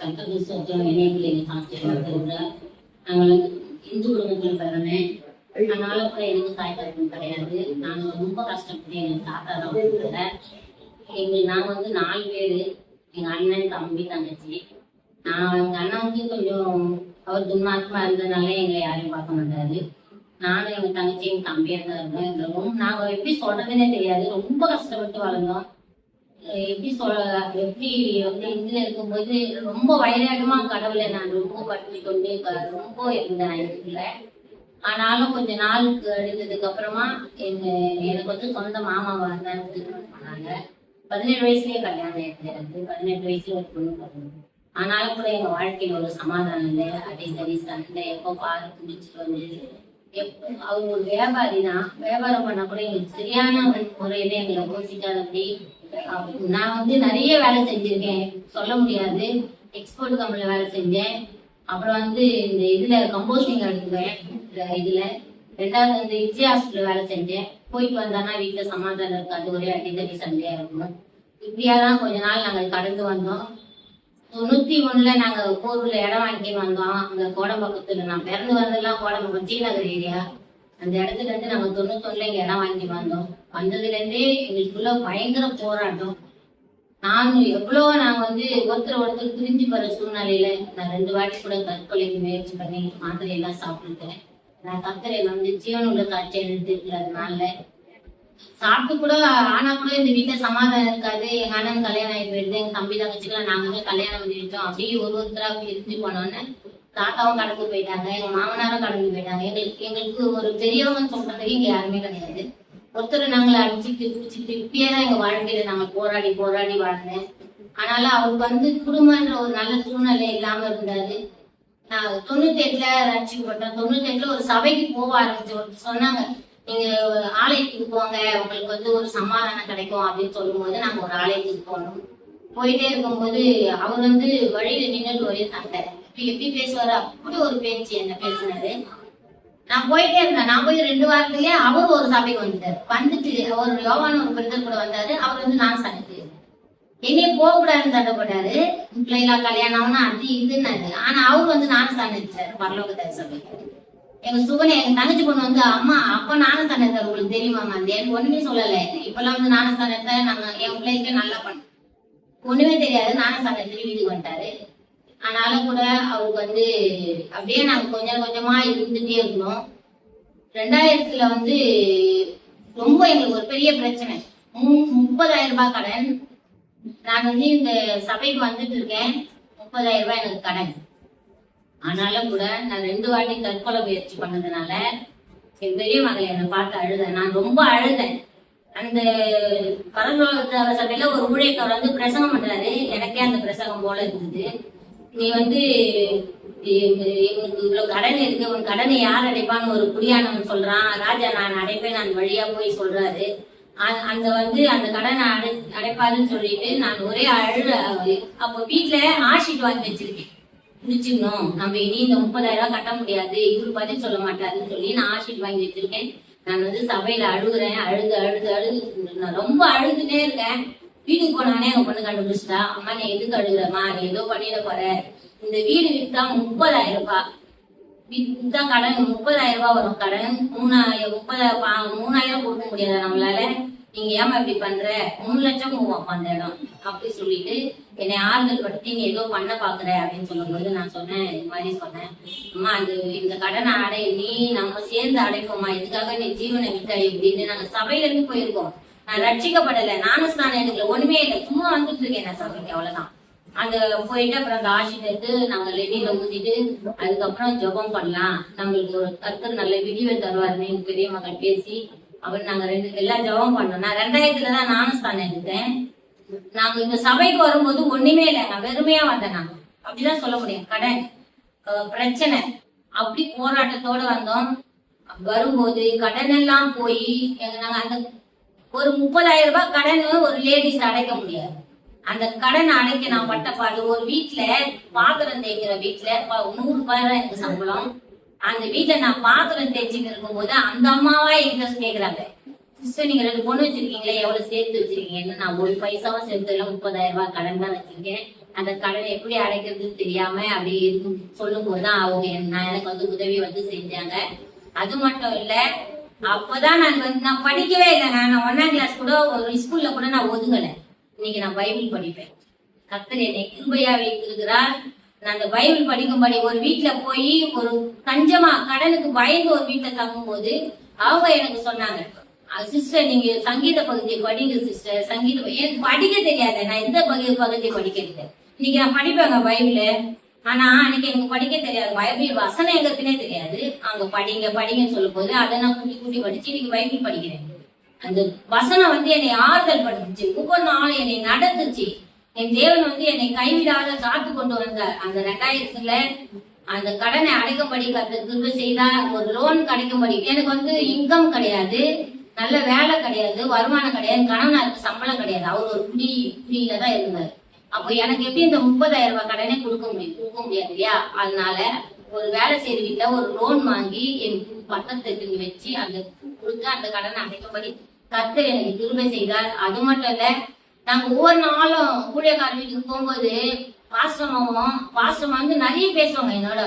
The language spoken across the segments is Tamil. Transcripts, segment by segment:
கர்த்தருக்கு ஸ்தோத்திரம். என்னைய நாங்கள் இந்து குடும்பத்தில் பிறந்தேன். அதனால கூட எனக்கு தாய் தகப்பன் கிடையாது. நாங்கள் ரொம்ப கஷ்டப்பட்டு எங்கள் தாத்தா தான் நாங்கள் வந்து 4 பேர். எங்கள் அண்ணன், தம்பி, தங்கச்சி. எங்கள் அண்ணன் வந்து கொஞ்சம் அவர் துன்மார்க்கமாக இருந்ததுனால எங்களை யாரையும் பார்க்க மாட்டாரு. நானும் எங்கள் தங்கச்சி எங்கள் தம்பியாக தான் இருந்தோம். நாங்கள் எப்படி சொல்றதுன்னே தெரியாது. ரொம்ப கஷ்டப்பட்டு வளர்ந்தோம். எப்படி எப்படி வந்து இதுல இருக்கும்போது ரொம்ப வைராகமா கடவுளை நான் ரொம்ப பற்றி கொண்டு ரொம்ப இருந்தேன் இதுல. ஆனாலும் கொஞ்ச நாளுக்கு அடித்ததுக்கு அப்புறமா எனக்கு வந்து சொந்த மாமாவை தான் திருமணம் பண்ணாங்க. 17 வயசுலயே கல்யாணம் எனக்கு 18 வயசுல ஒரு பொண்ணு பிறந்தது. ஆனாலும் கூட எங்க வாழ்க்கையில ஒரு சமாதானம் இல்லை. அடிக்கடி சண்டை, எப்போ பாரு குடிச்சிட்டு வந்து அவங்க ஒரு வியாபாரி தான். வியாபாரம் பண்ணா கூட எங்களுக்கு சரியான முறையில எங்களை யோசிக்காதபடி நான் வந்து நிறைய வேலை செஞ்சிருக்கேன், சொல்ல முடியாது. எக்ஸ்போர்ட் கம்பெனில வேலை செஞ்சேன். அப்புறம் வந்து இந்த இதுல கம்போஸ்டிங் எடுத்துவேன். இதுல 2வது வந்து விஜய் ஹாஸ்பிட்டல் வேலை செஞ்சேன். போயிட்டு வந்தானா வீட்டுல சமாதானம் இருக்காது, ஒரே அடிக்கடி சண்டையா இருக்கும். இப்படியாதான் கொஞ்ச நாள் நாங்கள் கடந்து வந்தோம். 91ல நாங்க கோவில இடம் வாங்கிட்டு வந்தோம். அந்த கோடம்பக்கத்துல நான் பிறந்து வந்ததெல்லாம் கோடம்பக்கம் டிநகர் ஏரியா. அந்த இடத்துல இருந்து நாங்க 91ல இங்க இடம் வாங்கிட்டு வந்தோம். வந்ததுல இருந்தே எங்களுக்குள்ள பயங்கர போராட்டம். நாங்க வந்து ஒருத்தர் பிரிஞ்சு போற சூழ்நிலையில நான் 2 வாட்டி கூட தற்கொலைக்கு முயற்சி பண்ணி மாத்திரை எல்லாம் சாப்பிட்டுட்டேன். நான் கத்தரை வந்து ஜீவனுள்ள காட்சி எடுத்துக்கிறதுனால சாப்பிட்டு கூட ஆனா கூட இந்த வீட்டுல சமாதானம் இருக்காது. எங்க அண்ணன் கல்யாணம் ஆகி போயிடுது. எங்க தம்பி தங்கச்சிக்கெல்லாம் நாங்க கல்யாணம் பண்ணி வச்சோம். அப்படியே ஒருத்தரா பிரிஞ்சு போனோன்னு தாத்தாவும் கடந்து போயிட்டாங்க, எங்க மாமனாரும் கடந்து போயிட்டாங்க. எங்களுக்கு ஒரு பெரியவங்க சொல்றதுக்கு இங்க யாருமே கிடையாது. ஒருத்தர் நாங்களை அடிச்சுட்டு பிடிச்சிட்டு இப்படியேதான் எங்க வாழ்க்கையில நாங்க போராடி வாழ்ந்தேன். ஆனாலும் அவருக்கு வந்து குடும்பம்ன்ற ஒரு நல்ல சூழ்நிலை இல்லாம இருந்தாரு. நான் 98ல ரட்சிக்கப்பட்டேன். 98ல ஒரு சபைக்கு போக ஆரம்பிச்சு சொன்னாங்க, நீங்க ஆலயத்துக்கு போங்க, உங்களுக்கு வந்து ஒரு சமாதானம் கிடைக்கும் அப்படின்னு சொல்லும் போது நாங்க ஒரு ஆலயத்துக்கு போனோம். போயிட்டே இருக்கும்போது அவர் வந்து வழியில நின்றுட்டு ஒரே சண்டை. எப்படி பேசுவாரு, அப்படி ஒரு பேச்சு என்ன பேசினாரு. நான் போயிட்டே இருந்தேன். நான் போய் 2 வாரத்திலேயே அவர் ஒரு சபைக்கு வந்துட்டாரு. வந்துட்டு அவர் யோவான ஒரு பிரதர் கூட வந்தாரு. அவர் வந்து நான் சண்டைக்கு என்னைய போக கூடாதுன்னு சண்டைப்பட்டாரு. பிள்ளைலாம் கல்யாணம்னா அது இதுன்னாரு. ஆனா அவர் வந்து நானும் சண்டைச்சாரு பரலோக சபைக்கு. எங்க சுகனை எங்க தங்கச்சி பொண்ணு வந்து, அம்மா அப்ப நானும் சண்டைத்தாரு, உங்களுக்கு தெரியுமாமா? எனக்கு ஒண்ணுமே சொல்லல. இப்பெல்லாம் வந்து நானும் சண்டைத்த நாங்க என் பிள்ளைக்கு நல்லா பண்ண ஒண்ணுமே தெரியாது. நானும் சண்டைத்து வீட்டுக்கு வந்துட்டாரு. ஆனாலும் கூட அவருக்கு வந்து அப்படியே நாங்க கொஞ்சம் கொஞ்சமா இருந்துட்டே இருந்தோம். 2000ல வந்து ரொம்ப எங்களுக்கு ஒரு பெரிய பிரச்சனை. 30,000 ரூபாய் கடன். நான் வந்து இந்த சபைக்கு வந்துட்டு இருக்கேன். 30,000 ரூபாய் எனக்கு கடன். ஆனாலும் கூட நான் 2 வாட்டி தற்கொலை முயற்சி பண்ணதுனால என் பெரிய மகள் என்னை பார்த்து அழுதேன். நான் ரொம்ப அழுதேன். அந்த பரலோக சபையில ஒரு ஊழியக்காரர் வந்து பிரசங்கம் பண்றாரு. எனக்கே அந்த பிரசங்கம் போல இருந்தது. நீ வந்து எங்களுக்கு இவ்வளவு கடன் இருக்கு, உன் கடனை யார் அடைப்பான்னு ஒரு குடியானவன் சொல்றான். ராஜா நான் அடைப்பேன், நான் வழியா போய் சொல்றாரு. அந்த வந்து அந்த கடனை அடைப்பாருன்னு சொல்லிட்டு நான் ஒரே அழுத. அப்போ வீட்டுல ஆஷிட் வாங்கி வச்சிருக்கேன், முடிச்சுக்கணும், நம்ம இனி இந்த 30,000 ரூபாய் கட்ட முடியாது, இவரு பதில் சொல்ல மாட்டாருன்னு சொல்லி நான் ஆஷிட் வாங்கி வச்சிருக்கேன். நான் வந்து சபையில அழுகுறேன். அழுது நான் ரொம்ப அழுதுட்டே இருக்கேன். வீட்டுக்கு போனானே எங்க பொண்ணு கண்டுபிடிச்சிட்டா, அம்மா நீ எதுக்கு அழுகுறமா, நீ ஏதோ பண்ணிட போற, இந்த வீடு வித்தா 30,000 ரூபாய் வித்தா கடன் 30,000 ரூபாய் வரும். கடன் 3,000 கொடுக்க முடியாத நம்மளால, நீங்க ஏமா இப்படி பண்ற, 3 லட்சம் போவோம் அந்த இடம் அப்படி சொல்லிட்டு என்னை ஆறுதல் படுத்தி நீ ஏதோ பண்ண பாக்குற அப்படின்னு சொல்லும்போது நான் சொன்னேன், இது மாதிரி சொன்னேன், அம்மா இந்த கடனை அடை, நீ நம்ம சேர்ந்து அடைப்போமா, இதுக்காக நீ ஜீவனை விட்டாய் அப்படின்னு. நாங்க சபையில இருந்து போயிருக்கோம். நான் ரட்சிக்கப்படலை, நானும் ஸ்நானம் எடுக்கல, ஒண்ணுமே இல்லை, சும்மா வந்துட்டு இருக்கேன் நான் சபைக்கு, அவ்வளவுதான். அந்த போயிட்டு அப்புறம் அந்த ஆஷிட் எடுத்து நாங்க லெட்டில ஊத்திட்டு அதுக்கப்புறம் ஜெபம் பண்ணலாம், நம்மளுக்கு ஒரு கர்த்தர் நல்ல விடிவை தருவாருன்னு எங்க பெரிய மகள் பேசி அப்புறம் நாங்க எல்லாம் ஜெபம் பண்ணோம். நான் 2000ல தான் நானும் ஸ்தானம் எடுத்தேன். நாங்க இந்த சபைக்கு வரும்போது ஒண்ணுமே இல்லை, நான் வெறுமையா வந்தேன். நாங்க அப்படிதான் சொல்ல முடியும். கடன் பிரச்சனை அப்படி போராட்டத்தோட வந்தோம். வரும்போது கடன் எல்லாம் போய் நாங்க அந்த ஒரு 30,000 ரூபாய் கடன் ஒரு லேடிஸ் அடைக்க முடியாது. அந்த கடன் அடைக்க நான் பட்ட பாடு. ஒரு வீட்டுல பாத்திரம் தேய்க்கிற வீட்டுல 100 ரூபாய் தான் எனக்கு சம்பளம். அந்த வீட்டுல நான் பாத்திரம் தேய்ச்சிட்டு இருக்கும் போது அந்த அம்மாவா என்கிட்ட கேக்குறாங்க, சிஸ்டர் நீங்க 2 பொண்ணு வச்சிருக்கீங்களே, எவ்வளவு சேர்த்து வச்சிருக்கீங்கன்னு. நான் ஒரு பைசாவும் சேர்த்து 30,000 ரூபாய் கடன் தான் வச்சிருக்கேன். அந்த கடனை எப்படி அடைக்கிறது தெரியாம அப்படி சொல்லும் போதுதான் அவங்க எனக்கு வந்து உதவி வந்து செஞ்சாங்க. அது மட்டும் இல்ல, அப்பதான் நான் படிக்கவே இல்லைங்க. நான் 1ஆம் கிளாஸ் கூட ஒரு ஸ்கூல்ல கூட நான் ஒதுங்கல. இன்னைக்கு நான் பைபிள் படிப்பேன். கர்த்தர் என்னை கிருபையா வைத்திருக்கிறார். நான் அந்த பைபிள் படிக்கும்படி ஒரு வீட்டுல போய் ஒரு கஞ்சமா கடனுக்கு பயந்து ஒரு வீட்டுல தங்கும் போது அவங்க எனக்கு சொன்னாங்க, சிஸ்டர் நீங்க சங்கீத பகுதியை படிங்க சிஸ்டர். சங்கீத எனக்கு படிக்க தெரியாது, நான் எந்த பகுதியை படிக்கிறது. இன்னைக்கு நான் படிப்பேங்க பைபிள். ஆனா அன்னைக்கு எனக்கு படிக்க தெரியாது, பைபிள் வசனம் எங்க இருக்குன்னே தெரியாது. அங்க படிங்கன்னு சொல்லும் போது அதை நான் கூட்டி படிச்சு இன்னைக்கு பைபிள் படிக்கிறேன். அந்த வசனம் வந்து என்னை ஆறுதல் படுத்துச்சு. ஒவ்வொரு நாளும் என்னை நடந்துச்சு. என் தேவன் வந்து என்னை கைவிடாத காத்து கொண்டு வந்தார். அந்த 2000ல அந்த கடனை அடைக்கும்படி கத்து செய்தா, ஒரு லோன் கிடைக்கும்படி. எனக்கு வந்து இன்கம் கிடையாது, நல்ல வேலை கிடையாது, வருமானம் கிடையாது, கணவனாருக்கு சம்பளம் கிடையாது. அவர் ஒரு குடியில தான் இருந்தார். அப்போ எனக்கு எப்படி இந்த 30,000 ரூபாய் கடனே கொடுக்க முடியாது இல்லையா? அதனால ஒரு வேலை செய்யற வீட்டுல ஒரு லோன் வாங்கி என் பக்கத்தை வச்சு அந்த கொடுத்து அந்த கடனை அடைக்கும்படி கர்த்தர் எனக்கு கிருபை செய்தார். அது மட்டும் இல்ல, நாங்க ஒவ்வொரு நாளும் ஊழியக்கார வீட்டுக்கு போகும்போது பாஸ்டம் வந்து நிறைய பேசுவாங்க என்னோட.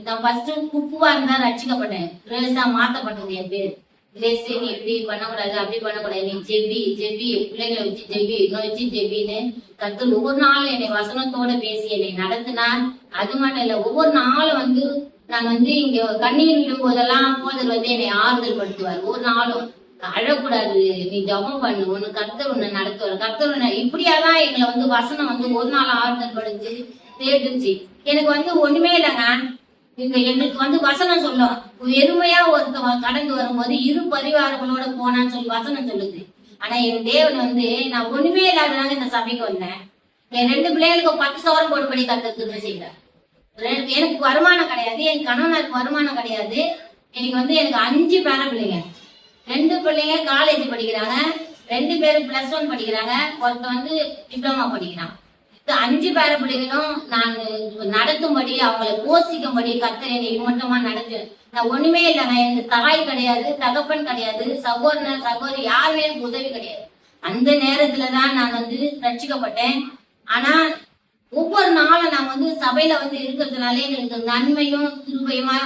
நான் ஃபர்ஸ்ட் குப்புவா இருந்தா ரட்சிக்கப்பட்டேன், கிரேஸா மாத்தப்பட்டது என் பேர். கிரேஸ் நீ இப்படி பண்ணக்கூடாது, அப்படி பண்ணக்கூடாது, நீ ஜெபி பிள்ளைங்களை வச்சு ஜெபி, இன்னும் வச்சு ஜெபின்னு கர்த்தர் ஒவ்வொரு நாளும் என்னை வசனத்தோட பேசி என்னை நடத்தினார். அது மட்டும் இல்ல, ஒவ்வொரு நாளும் வந்து நான் வந்து இங்க கண்ணீர் விடும் போதெல்லாம் போதல் வந்து என்னை ஆறுதல் படுத்துவார். ஒவ்வொரு நாளும் அழக்கூடாது, நீ ஜபம் பண்ணு, உன்னு கர்த்தர் உன்னை நடத்துவார், கர்த்தர் உன்னை இப்படியாதான் எங்களை வந்து வசனம் வந்து ஒரு நாள் ஆறுதல் படுத்து தேடுச்சு. எனக்கு வந்து ஒண்ணுமே இல்லைங்க. எங்களுக்கு வந்து வசனம் சொல்லும், எருமையா ஒருத்தவங்க கடந்து வரும்போது 2 பரிவாரங்களோட போனான்னு சொல்லி வசனம் சொல்லுது. ஆனா என் தேவன் வந்து நான் ஒண்ணுமே இல்லாததாங்க இந்த சபைக்கு வந்தேன். என் 2 பிள்ளைகளுக்கு 10 சவரம் போடுபடி கர்த்தர் செய்யறேன். எனக்கு வருமானம் கிடையாது, என் கணவனுக்கு வருமானம் கிடையாது. எனக்கு 5 பேர பிள்ளைங்க. 2 பிள்ளைங்க காலேஜ் படிக்கிறாங்க, 2 பேரும் +1 படிக்கிறாங்க, ஒருத்த வந்து டிப்ளமா படிக்கிறான். 5 பேர பிள்ளைகளும் நான் நடத்தும்படி அவங்களை போஷிக்கும்படி கர்த்தர் என்னை மட்டுமா நடத்து. நான் ஒண்ணுமே இல்லைங்க. எனக்கு தாய் கிடையாது, தகப்பன் கிடையாது, சகோதரி யாருமே எனக்கு உதவி கிடையாது. அந்த நேரத்துலதான் நான் வந்து ரட்சிக்கப்பட்டேன். ஆனா ஒவ்வொரு நாளும் நான் வந்து சபையில வந்து இருக்கிறதுனால எங்களுக்கு நன்மையும் கிருபையுமா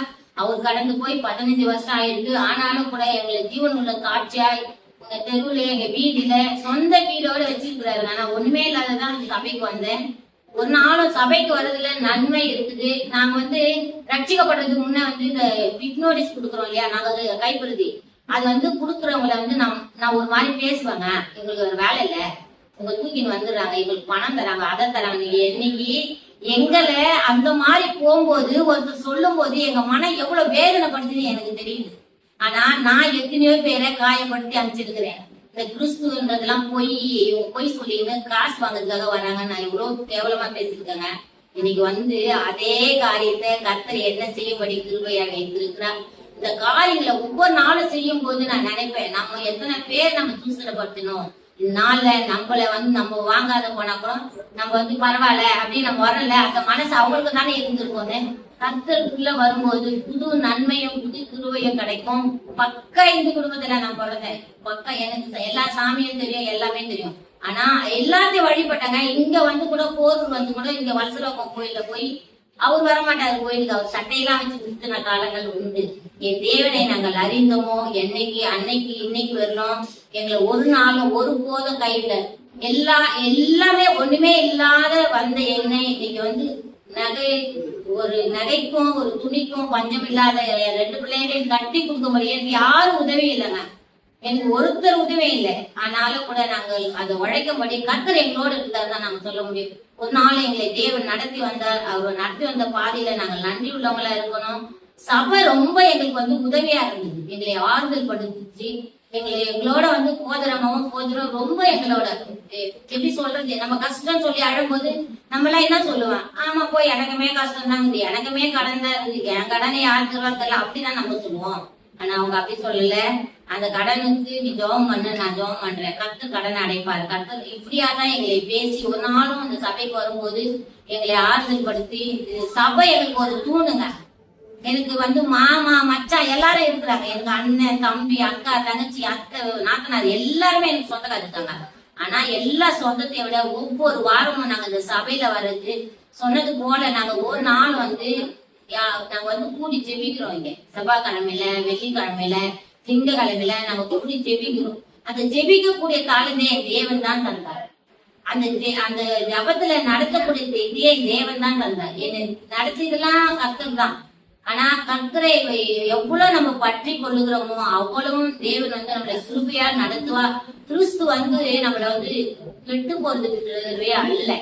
அவர் கடந்து போய் 15 வருஷம் ஆயிருக்கு. ஆனாலும் கூட எங்களை ஜீவன் உள்ள காட்சியாய் உங்க தெருவுல எங்க வீடுல சொந்த வீடோட வச்சிருக்கிறாரு. நான் ஒண்ணுமே இல்லாததான் சபைக்கு வந்தேன். ஒரு நாளும் சபைக்கு வர்றதுல நன்மை இருக்குது. நாங்க வந்து ரட்சிக்கப்படுறதுக்கு முன்ன வந்து இந்த பிக் நோட்டீஸ் கொடுக்குறோம் இல்லையா, நாங்க கைப்பிரதி அது வந்து குடுக்குறவங்களை வந்து நான் ஒரு மாதிரி பேசுவாங்க, எங்களுக்கு ஒரு வேலை இல்ல, உங்க தூக்கின்னு வந்துடுறாங்க, எங்களுக்கு பணம் தராங்க, அதை தராங்க. என்னைக்கு எங்களை அந்த மாதிரி போகும்போது ஒருத்தர் சொல்லும் போது எங்க மனம் எவ்வளவு வேதனைப்படுதுன்னு எனக்கு தெரியுது. ஆனா நான் எத்தனையோ பேரை காயப்படுத்தி அனுப்பிச்சிருக்கிறேன். இந்த கிறிஸ்துவன்றதெல்லாம் பொய் சொல்லின்னு காசு வாங்குறதுக்காக வராங்க. நான் எவ்வளவு கேவலமா பேசிருக்கேங்க. இன்னைக்கு வந்து அதே காரியத்தை கர்த்தர் என்ன செய்யும்படி கிருபையாக வைத்திருக்கிறார். இந்த காரியங்களை ஒவ்வொரு நாளும் செய்யும் போது நான் நினைப்பேன், நம்ம எத்தனை பேர் நம்ம தூசணப்படுத்தணும். நாள்ல நம்மள வந்து நம்ம வாங்காத போனா கூட நம்ம வந்து பரவாயில்ல அப்படின்னு நம்ம வரல, அந்த மனசு அவங்களுக்கு தானே இருந்திருக்கோன்னு. கர்த்தருக்குள்ள வரும்போது புது நன்மையும் புது கிருபையும் கிடைக்கும். பக்கா இந்து குடும்பத்துல நான் பிறந்தேன். பக்கா எனக்கு எல்லா சாமியும் தெரியும், எல்லாமே தெரியும். ஆனா எல்லாத்தையும் வழிபட்டாங்க. இங்க வந்து கூட போரூர் வந்து கூட இங்க வலசலோகம் கோயில்ல போய் அவர் வரமாட்டாரு கோயிலுக்கு. அவர் சட்டையெல்லாம் வச்சு நிறுத்தின காலங்கள் உண்டு. என் தேவனை நாங்கள் அறிந்தோமோ அன்னைக்கு இன்னைக்கு வரணும். எங்களை ஒரு நாளும் ஒரு போதும் கையில எல்லாமே ஒண்ணுமே இல்லாத வந்த எண்ணெய் இன்னைக்கு வந்து நகைக்கும் ஒரு துணிக்கும் பஞ்சம் இல்லாத 2 பிள்ளைகளையும் கட்டி கொடுக்கும்படி எனக்கு யாரும் உதவி இல்லைங்க. எனக்கு ஒருத்தர் உதவி இல்லை. ஆனாலும் கூட நாங்கள் அதை உழைக்கும்படி கர்த்தர் எங்களோடு இருந்தார் தான் நாங்க சொல்ல முடியும். ஒரு நாள் எங்களை தேவன் நடத்தி வந்தார். அவர் நடத்தி வந்த பாதையில நாங்கள் நன்றி உள்ளவங்களா இருக்கணும். சபை ரொம்ப எங்களுக்கு வந்து உதவியா இருந்தது, எங்களை ஆறுதல் படுத்துச்சு. எங்களோட வந்து போதரம் ரொம்ப எங்களோட எப்படி சொல்றது, நம்ம கஷ்டம் சொல்லி அழும்போது நம்ம எல்லாம் என்ன சொல்லுவான், ஆமா போய் எனக்குமே கஷ்டம் தாங்க, எனக்குமே கடன் தான் இருக்கு, என் கடனை யாருக்கு தெரியல அப்படிதான் நம்ம சொல்லுவோம். ஆனா அவங்க அப்படி சொல்லல. அந்த கடனுக்கு நீ ஜெபம் பண்ணு, நான் ஜெபம் பண்றேன், கர்த்தர் கடனை அடைப்பாரு. கர்த்தர் இப்படியாதான் எங்களை பேசி ஒரு நாளும் அந்த சபைக்கு வரும்போது எங்களை ஆறுதல் படுத்தி, சபை எங்களுக்கு ஒரு தூணுங்க. எனக்கு வந்து மாமா மச்சான் எல்லாரும் இருக்கிறாங்க. எனக்கு அண்ணன் தம்பி அக்கா தங்கச்சி அத்தை நாத்தனார் எல்லாருமே எனக்கு சொந்தக்காரர் இருக்காங்க. ஆனா எல்லா சொந்தத்தை விட ஒவ்வொரு வாரமும் நாங்க இந்த சபையில வர்றது சொன்னது போல நாங்க ஒரு நாள் வந்து நாங்க வந்து கூடி ஜெபிக்கிறோம். இங்க செவ்வாய்க்கிழமையில, வெள்ளிக்கிழமையில, திங்கக்கிழமையில நாங்க கூடி ஜெபிக்கிறோம். அந்த ஜெபிக்கக்கூடிய தாளந்தே தேவன் தான் தந்தார். அந்த ஜபத்துல நடத்தக்கூடிய இதே தேவன் தான் தந்தார். என்ன நடத்தியதெல்லாம் கர்த்தர் தான். ஆனா கர்த்தரை எவ்வளவு நம்ம பற்றி கொள்ளுகிறோமோ அவ்வளவும் தேவன் வந்து நம்மளை கிருபையா நடத்துவா. கிறிஸ்து வந்து நம்மள வந்து கெட்டு போறதுக்கு அல்ல,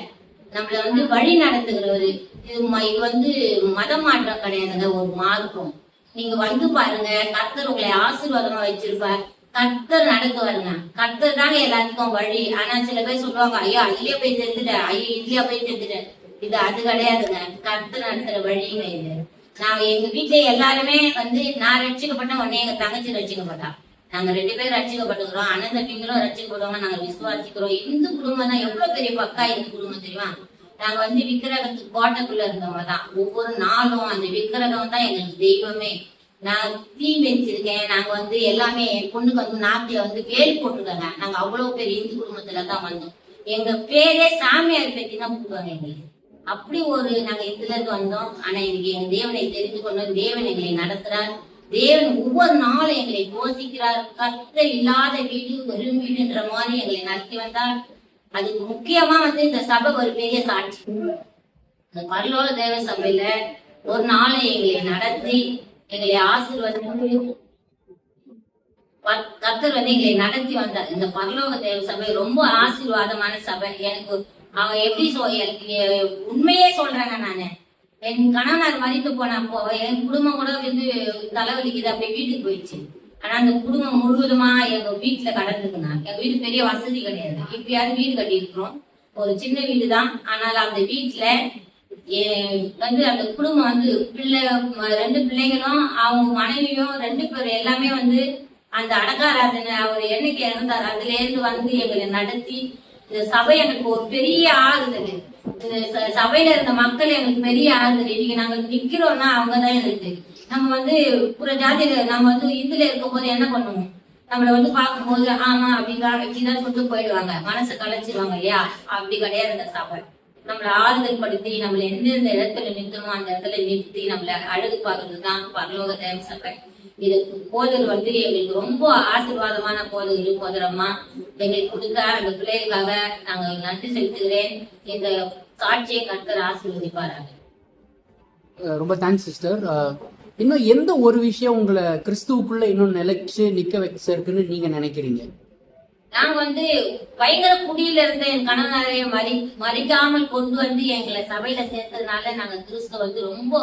நம்மள வந்து வழி நடத்துகிறவரு. இது வந்து மதம் மாற்றம் கிடையாதுங்க, ஒரு மார்க்கம். நீங்க வந்து பாருங்க, கர்த்தர் உங்களை ஆசீர்வாதமா வச்சிருப்பார். கர்த்தர் நடத்துவாருங்க. கர்த்தர் தாங்க எல்லாத்துக்கும் வழி. ஆனா சில பேர் சொல்லுவாங்க, ஐயோ அதுலயே போய் தெரிஞ்சுட்டேன், ஐயோ இதுலயே போய் தெரிஞ்சுட்டேன். இது அது கிடையாதுங்க, கர்த்தர் நடத்துற வழிங்க இது. நாங்க எங்க வீட்டுல எல்லாருமே வந்து நான் ரட்சிக்கப்பட்ட உடனே எங்க தங்கச்சி ரட்சிக்கப்பட்டா. நாங்க 2 பேரும் ரட்சிக்கப்பட்டுக்கிறோம். அண்ணன் தம்பிங்களும் ரட்சிக்கப்படுவாங்க. நாங்க விசுவாசிக்கிறோம். இந்து குடும்பம் தான் எவ்வளவு பெரிய பக்கா இந்து குடும்பம் தெரியுமா? நாங்க வந்து விக்கிரகத்துக்கு கோட்டைக்குள்ள இருந்தவங்க தான். ஒவ்வொரு நாளும் அந்த விக்கிரகம் தான் எங்களுக்கு தெய்வமே. நான் தீ வச்சிருக்கேன். நாங்க வந்து எல்லாமே என் பொண்ணுக்கு வந்து நாட்டுல வந்து வேல் போட்டுருக்காங்க. நாங்க அவ்வளவு பெரிய இந்து குடும்பத்துல தான் வந்தோம். எங்க பேரே சாமியார் பத்தி தான் கூப்பிடுவாங்க எங்களுக்கு. அப்படி ஒரு நாங்க இதுல இருந்து வந்தோம். ஆனா இன்னைக்கு எங்க தேவனை தெரிந்து கொண்டோம். தேவன் எங்களை நடத்துறார். தேவன் ஒவ்வொரு நாளும் எங்களை போஷிக்கிறார். கர்த்தர் இல்லாத வீடு வெறும் வீடுன்ற மாதிரி எங்களை நடத்தி வந்தார். அதுக்கு முக்கியமா வந்து இந்த சபை ஒரு பெரிய சாட்சி. இந்த பரலோக தேவ சபையில ஒரு நாள் எங்களை நடத்தி எங்களை ஆசீர்வாதம் கர்த்தர் வந்து எங்களை நடத்தி வந்தார். இந்த பரலோக தேவ சபை ரொம்ப ஆசீர்வாதமான சபை. எனக்கு அவன் எப்படி உண்மையே சொல்றாங்க. நானு என் கணவனார் மதித்து போனப்போ என் குடும்பம் கூட வந்து தலைவலிக்குது, அப்படியே வீட்டுக்கு போயிடுச்சு. ஆனா அந்த குடும்பம் முழுவதுமா எங்க வீட்டுல கடந்துக்குனா. எங்க வீடு பெரிய வசதி கிடையாது. இப்பயாவது வீடு கட்டி இருக்கிறோம், ஒரு சின்ன வீடு தான். ஆனால் அந்த வீட்டுல வந்து அந்த குடும்பம் வந்து 2 பிள்ளைங்களும் அவங்க மனைவியும் 2 பேரும் எல்லாமே வந்து அந்த அடங்காராதனை அவர் என்னைக்கு இறந்தார் அதுல இருந்து வந்து எங்களை நடத்தி இந்த சபை எனக்கு ஒரு பெரிய ஆறுதல். இந்த சபையில இருந்த மக்கள் எங்களுக்கு பெரிய ஆறுதல். இன்னைக்கு நாங்க நிக்கிறோம்னா அவங்கதான் எங்களுக்கு. நம்ம வந்து புற ஜாதியில நம்ம வந்து இதுல இருக்கும் போது என்ன பண்ணுவோம், நம்மள வந்து பார்க்கும்போது ஆமா அப்படிதான் சொல்லிட்டு போயிடுவாங்க, மனசை கலைச்சிருவாங்க இல்லையா? அப்படி கிடையாது இந்த சபை. நம்மளை ஆறுதல் படுத்தி நம்மள எந்தெந்த இடத்துல நிறுத்தணும் அந்த இடத்துல நிறுத்தி நம்மள அழகு பார்க்கறதுதான் பரலோக தேவ சபை. இது போதல் வந்து எங்களுக்கு ரொம்ப ஆசீர்வாதமான போதல். போதரம்மா எங்களுக்கு கொடுத்த அந்த பிள்ளைகளுக்காக நாங்க நன்றி செலுத்துகிறேன். இந்த சாட்சியை கர்த்தர் ஆசீர்வதிப்பாராங்க. ரொம்ப தேங்க்ஸ் சிஸ்டர். இன்னும் எந்த ஒரு விஷயம் உங்களை கிறிஸ்துவுக்குள்ள இன்னும் நிலைச்சு நிக்க வச்சிருக்குன்னு நீங்க நினைக்கிறீங்க? நாங்க வந்து பயங்கர குடியில இருந்த என் கணவரை மறிக்காமல் கொண்டு வந்து எங்களை சபையில சேர்த்ததுனால நாங்க கிறிஸ்துவ வந்து ரொம்ப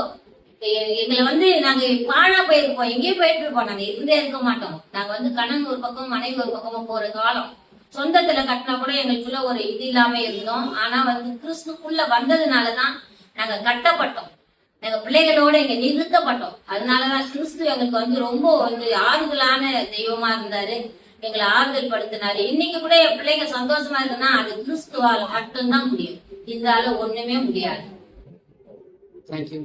எங்களை வந்து நாங்க பாழா போயிருப்போம், எங்கேயும் போயிட்டு இருப்போம். நாங்க இருந்தே இருக்க மாட்டோம். நாங்க வந்து கணவன் ஒரு பக்கம் மனைவி ஒரு பக்கமும் போற காலம். சொந்தத்துல கட்டினா கூட எங்களுக்குள்ள ஒரு இது இல்லாம இருந்தோம். ஆனா வந்து கிறிஸ்துக்குள்ள வந்ததுனாலதான் நாங்க கட்டப்பட்டோம். எங்க பிள்ளைகளோட இங்க நிறுத்தப்பட்டோம். அதனாலதான் கிறிஸ்து எங்களுக்கு வந்து ரொம்ப வந்து ஆறுதலான தெய்வமா இருந்தாரு. எங்களை ஆறுதல் படுத்தினாரு. இன்னைக்கு கூட என் பிள்ளைங்க சந்தோஷமா இருக்குன்னா அது கிறிஸ்துவால மட்டும்தான் முடியும். இதால ஒண்ணுமே முடியாது. தேங்க்யூ.